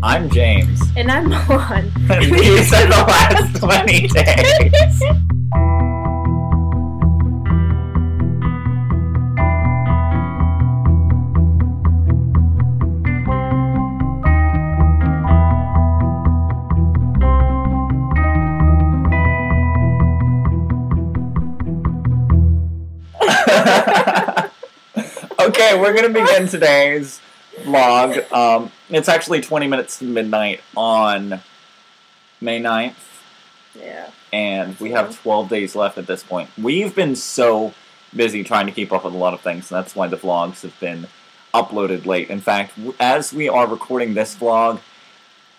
I'm James. And I'm Milan. And these are the last 20 days. Okay, we're going to begin today's vlog. It's actually 20 minutes to midnight on May 9th. Yeah. And we have 12 days left at this point. We've been so busy trying to keep up with a lot of things, and that's why the vlogs have been uploaded late. In fact, as we are recording this vlog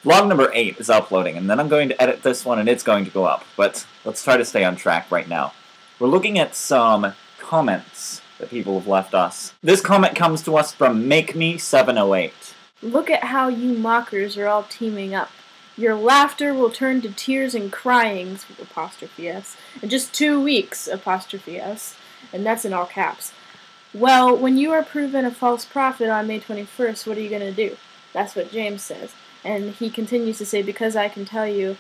number 8 is uploading, and then I'm going to edit this one and it's going to go up. But let's try to stay on track right now. We're looking at some comments that people have left us. This comment comes to us from MakeMe708. Look at how you mockers are all teaming up. Your laughter will turn to tears and cryings, apostrophe S, in just 2 weeks, apostrophe S, and that's in all caps. Well, when you are proven a false prophet on May 21st, what are you going to do? That's what James says. And he continues to say, because I can tell you,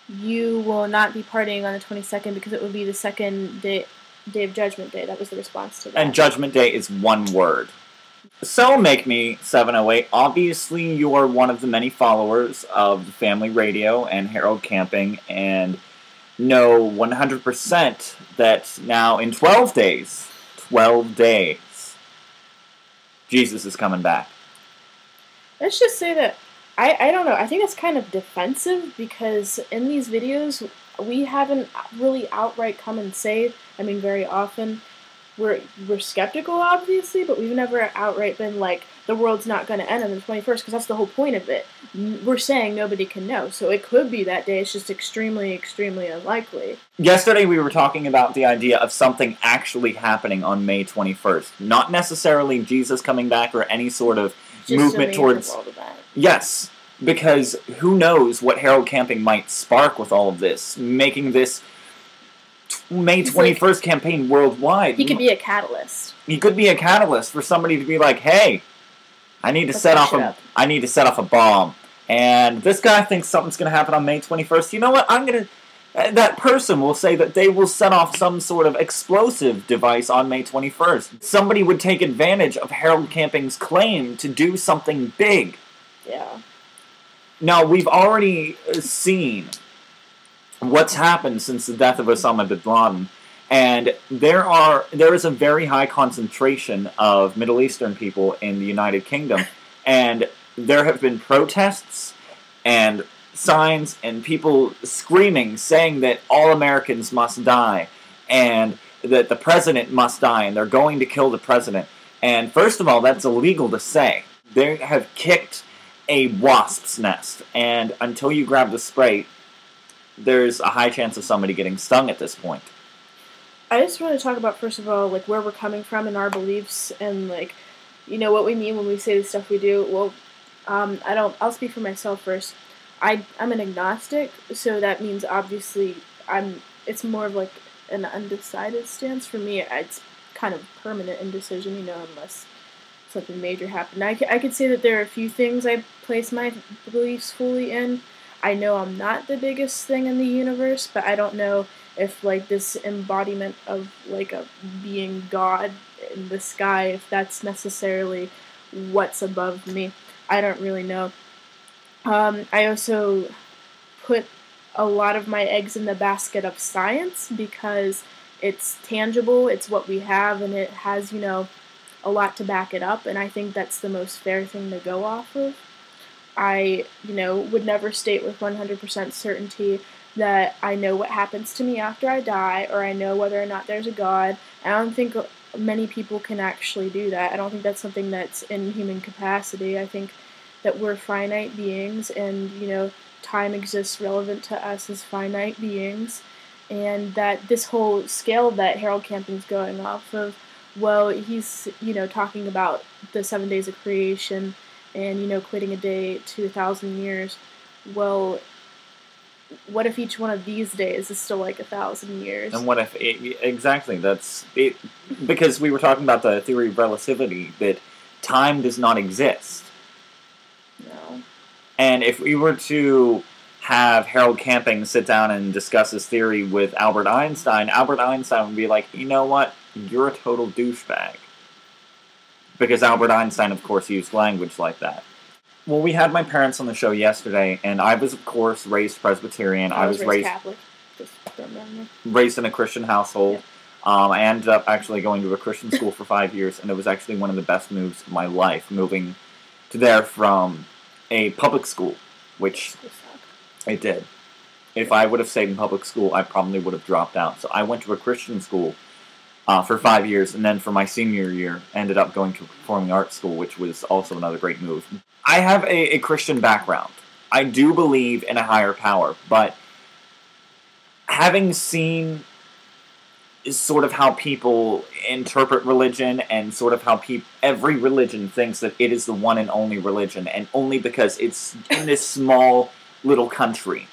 you will not be partying on the 22nd because it will be the second day of Judgment Day. That was the response to that. And Judgment Day is one word. So, MakeMe708, obviously you are one of the many followers of Family Radio and Harold Camping, and know 100% that now in 12 days, Jesus is coming back. Let's just say that, I don't know, I think it's kind of defensive, because in these videos, we haven't really outright come and say, I mean, very often, we're skeptical, obviously, but we've never outright been like, the world's not going to end on the 21st, because that's the whole point of it. We're saying nobody can know, so it could be that day, it's just extremely, extremely unlikely. Yesterday we were talking about the idea of something actually happening on May 21st. Not necessarily Jesus coming back or any sort of Just movement towards... Yes, because who knows what Harold Camping might spark with all of this, making this May 21st campaign worldwide. He could be a catalyst. He could be a catalyst for somebody to be like, hey, I need to set off a bomb. And this guy thinks something's going to happen on May 21st. You know what? That person will say that they will set off some sort of explosive device on May 21st. Somebody would take advantage of Harold Camping's claim to do something big. Yeah. Now, we've already seen what's happened since the death of Osama bin Laden, and there is a very high concentration of Middle Eastern people in the United Kingdom, and there have been protests and signs and people screaming, saying that all Americans must die, and that the president must die, and they're going to kill the president. And first of all, that's illegal to say. They have kicked a wasp's nest, and until you grab the spray, there's a high chance of somebody getting stung at this point. I just want to talk about, first of all, like, where we're coming from in our beliefs, and, like, you know, what we mean when we say the stuff we do. Well, I'll speak for myself first. I'm an agnostic, so that means, obviously, it's more of, like, an undecided stance. For me, it's kind of permanent indecision, you know, unless something major happened. I could say that there are a few things I place my beliefs fully in. I know I'm not the biggest thing in the universe, but I don't know if, like, this embodiment of, like, a being God in the sky, if that's necessarily what's above me. I don't really know. I also put a lot of my eggs in the basket of science, because it's tangible, it's what we have, and it has, you know, a lot to back it up, and I think that's the most fair thing to go off of. I, you know, would never state with 100% certainty that I know what happens to me after I die, or I know whether or not there's a God. I don't think many people can actually do that. I don't think that's something that's in human capacity. I think that we're finite beings, and, you know, time exists relevant to us as finite beings, and that this whole scale that Harold Camping's going off of, well, he's, you know, talking about the 7 days of creation and, you know, quitting a day to 1,000 years. Well, what if each one of these days is still like 1,000 years? And what if exactly, that's it, because we were talking about the theory of relativity, that time does not exist. No. And if we were to have Harold Camping sit down and discuss his theory with Albert Einstein would be like, you know what? You're a total douchebag. Because Albert Einstein, of course, used language like that. Well, we had my parents on the show yesterday, and I was, of course, raised Presbyterian. I was raised Catholic. Just raised in a Christian household. Yeah. I ended up actually going to a Christian school for 5 years, and it was actually one of the best moves of my life, moving to there from a public school, which it did. If I would have stayed in public school, I probably would have dropped out. So I went to a Christian school for 5 years, and then for my senior year, ended up going to a performing arts school, which was also another great move. I have a Christian background. I do believe in a higher power, but having seen sort of how people interpret religion and sort of how every religion thinks that it is the one and only religion, and only because it's in this small little country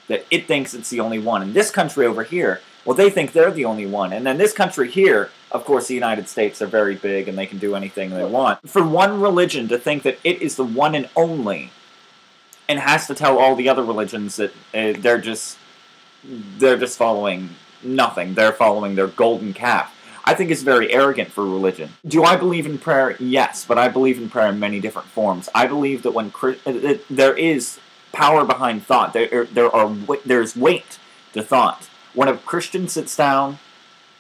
that it thinks it's the only one. And this country over here, well, they think they're the only one. And then this country here, of course, the United States are very big and they can do anything they want. For one religion to think that it is the one and only and has to tell all the other religions that they're just following nothing. They're following their golden calf. I think it's very arrogant for religion. Do I believe in prayer? Yes, but I believe in prayer in many different forms. I believe that when there is power behind thought, there's weight to thought. When a Christian sits down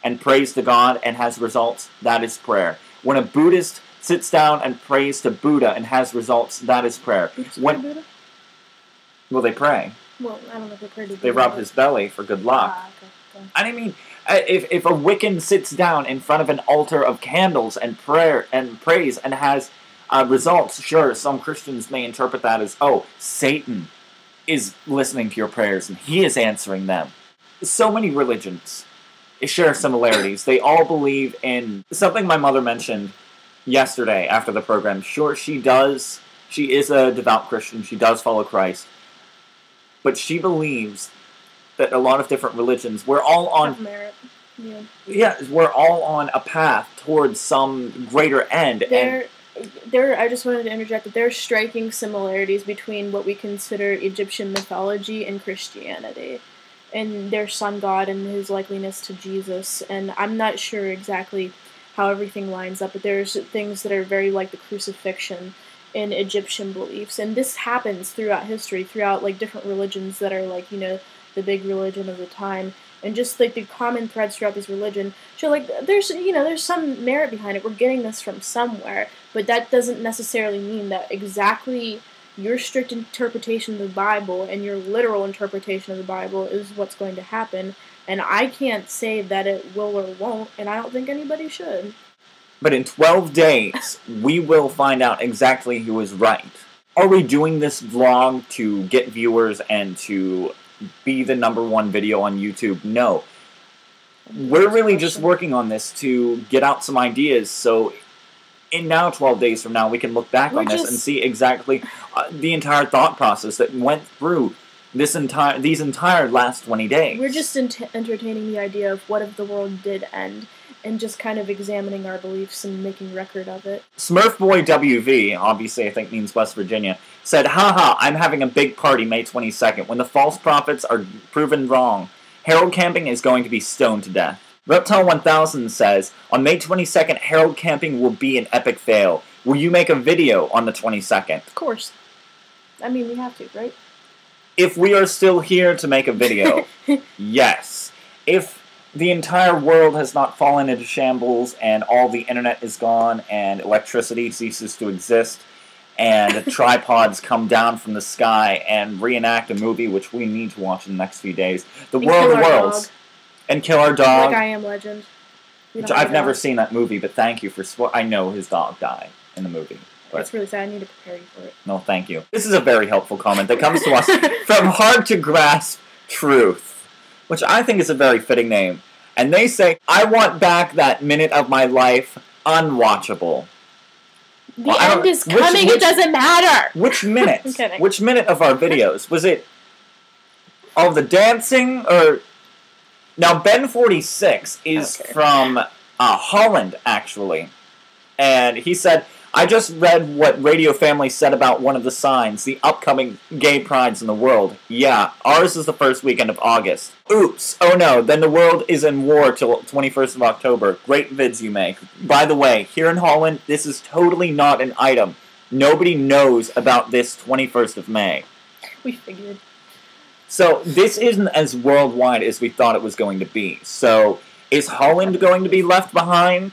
and prays to God and has results, that is prayer. When a Buddhist sits down and prays to Buddha and has results, that is prayer. Buddha? Well, they pray. Well, I don't know if they pray to Buddha. They rub his belly for good luck. Okay. I mean, if a Wiccan sits down in front of an altar of candles and prays and has results, sure, some Christians may interpret that as, oh, Satan is listening to your prayers and he is answering them. So many religions share similarities. They all believe in something my mother mentioned yesterday after the program. Sure, she is a devout Christian. She does follow Christ. But she believes that a lot of different religions, we're all on merit. Yeah, we're all on a path towards some greater end. I just wanted to interject that there are striking similarities between what we consider Egyptian mythology and Christianity, and their sun god and his likeliness to Jesus. And I'm not sure exactly how everything lines up, but there's things that are very like the crucifixion in Egyptian beliefs, and this happens throughout history, throughout like different religions that are like, you know, the big religion of the time, and just like the common threads throughout this religion show like there's some merit behind it. We're getting this from somewhere, but that doesn't necessarily mean that exactly your strict interpretation of the Bible and your literal interpretation of the Bible is what's going to happen. And I can't say that it will or won't, and I don't think anybody should. But in 12 days, we will find out exactly who is right. Are we doing this vlog to get viewers and to be the #1 video on YouTube? No. We're really just working on this to get out some ideas, so in now 12 days from now, we can look back on this and see exactly the entire thought process that went through these entire last 20 days. We're just entertaining the idea of what if the world did end, and just kind of examining our beliefs and making record of it. Smurfboy WV, obviously I think means West Virginia, said, haha, I'm having a big party May 22nd. When the false prophets are proven wrong, Harold Camping is going to be stoned to death. Reptile 1000 says, on May 22nd, Harold Camping will be an epic fail. Will you make a video on the 22nd? Of course. I mean, we have to, right? If we are still here to make a video, yes. If the entire world has not fallen into shambles and all the internet is gone and electricity ceases to exist and tripods come down from the sky and reenact a movie which we need to watch in the next few days. The War of the Worlds. And kill our dog. Like I Am Legend. Which I've never seen that movie, but thank you for I know his dog died in the movie. That's really sad. I need to prepare you for it. No, thank you. This is a very helpful comment that comes to us from Hard to Grasp Truth, which I think is a very fitting name. And they say, I want back that minute of my life unwatchable. The end is coming, it doesn't matter! Which minute? I'm kidding. Which minute of our videos? Was it all the dancing, or... Now, Ben46 is from Holland, actually. And he said, I just read what Radio Family said about one of the signs, the upcoming gay prides in the world. Yeah, ours is the first weekend of August. Oops. Oh no, then the world is in war till 21st of October. Great vids you make. By the way, here in Holland, this is totally not an item. Nobody knows about this 21st of May. We figured. So, this isn't as worldwide as we thought it was going to be. So, is Holland going to be left behind?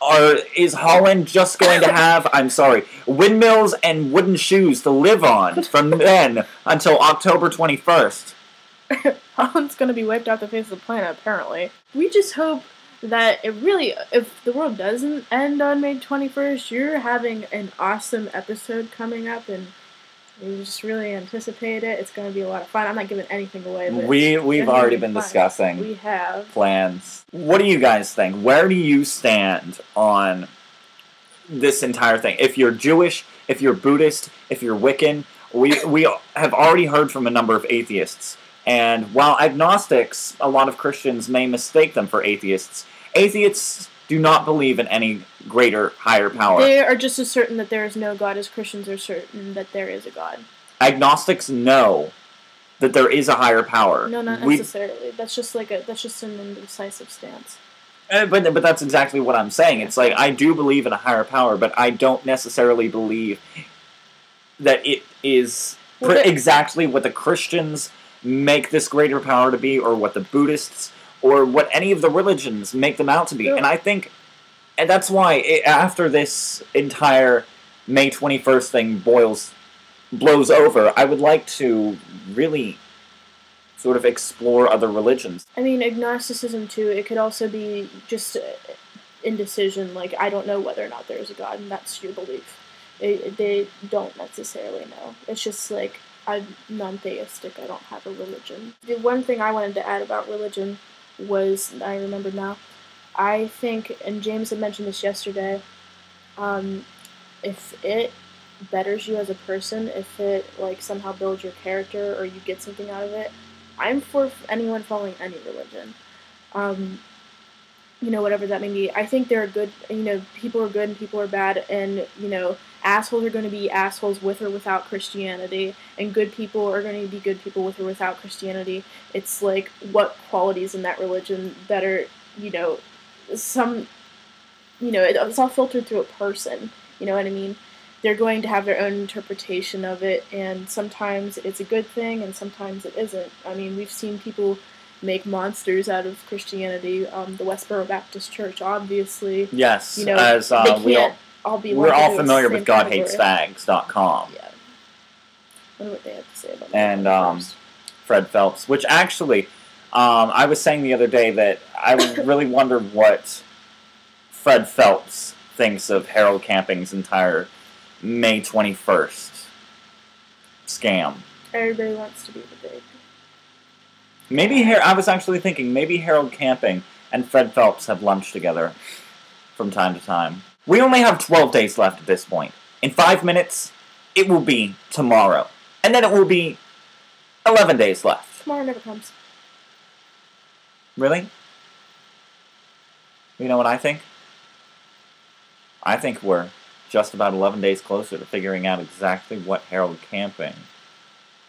Or is Holland just going to have, I'm sorry, windmills and wooden shoes to live on from then until October 21st? Holland's going to be wiped off the face of the planet, apparently. We just hope that if the world doesn't end on May 21st, you're having an awesome episode coming up, and we just really anticipate it. It's going to be a lot of fun. I'm not giving anything away. But we've already been discussing We have plans. What do you guys think? Where do you stand on this entire thing? If you're Jewish, if you're Buddhist, if you're Wiccan, we have already heard from a number of atheists. And while agnostics, a lot of Christians may mistake them for atheists, atheists do not believe in any greater, higher power. They are just as certain that there is no God as Christians are certain that there is a God. Agnostics know that there is a higher power. No, not necessarily. That's just an indecisive stance. But that's exactly what I'm saying. It's like, I do believe in a higher power, but I don't necessarily believe that it is exactly what the Christians make this greater power to be, or what the Buddhists, or what any of the religions make them out to be. And I think, and that's why after this entire May 21st thing blows over, I would like to really sort of explore other religions. I mean, agnosticism too, it could also be just indecision, like, I don't know whether or not there is a God, and that's your belief. They don't necessarily know. It's just like, I'm non-theistic, I don't have a religion. The one thing I wanted to add about religion was, I remember now, I think, and James had mentioned this yesterday, if it betters you as a person, if it like somehow builds your character or you get something out of it, I'm for anyone following any religion. Whatever that may be. I think there are good, people are good and people are bad, and, assholes are going to be assholes with or without Christianity, and good people are going to be good people with or without Christianity. It's like, what qualities in that religion that are, it's all filtered through a person, you know what I mean? They're going to have their own interpretation of it, and sometimes it's a good thing, and sometimes it isn't. I mean, we've seen people make monsters out of Christianity. The Westboro Baptist Church, obviously. Yes, they as can't all be. We're all familiar with GodHatesFags.com. Yeah. I wonder what they have to say about that. And Fred Phelps, which actually, I was saying the other day that I really wonder what Fred Phelps thinks of Harold Camping's entire May 21st scam. Everybody wants to be the big. I was actually thinking, maybe Harold Camping and Fred Phelps have lunch together from time to time. We only have 12 days left at this point. In 5 minutes, it will be tomorrow. And then it will be 11 days left. Tomorrow never comes. Really? You know what I think? I think we're just about 11 days closer to figuring out exactly what Harold Camping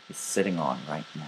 is sitting on right now.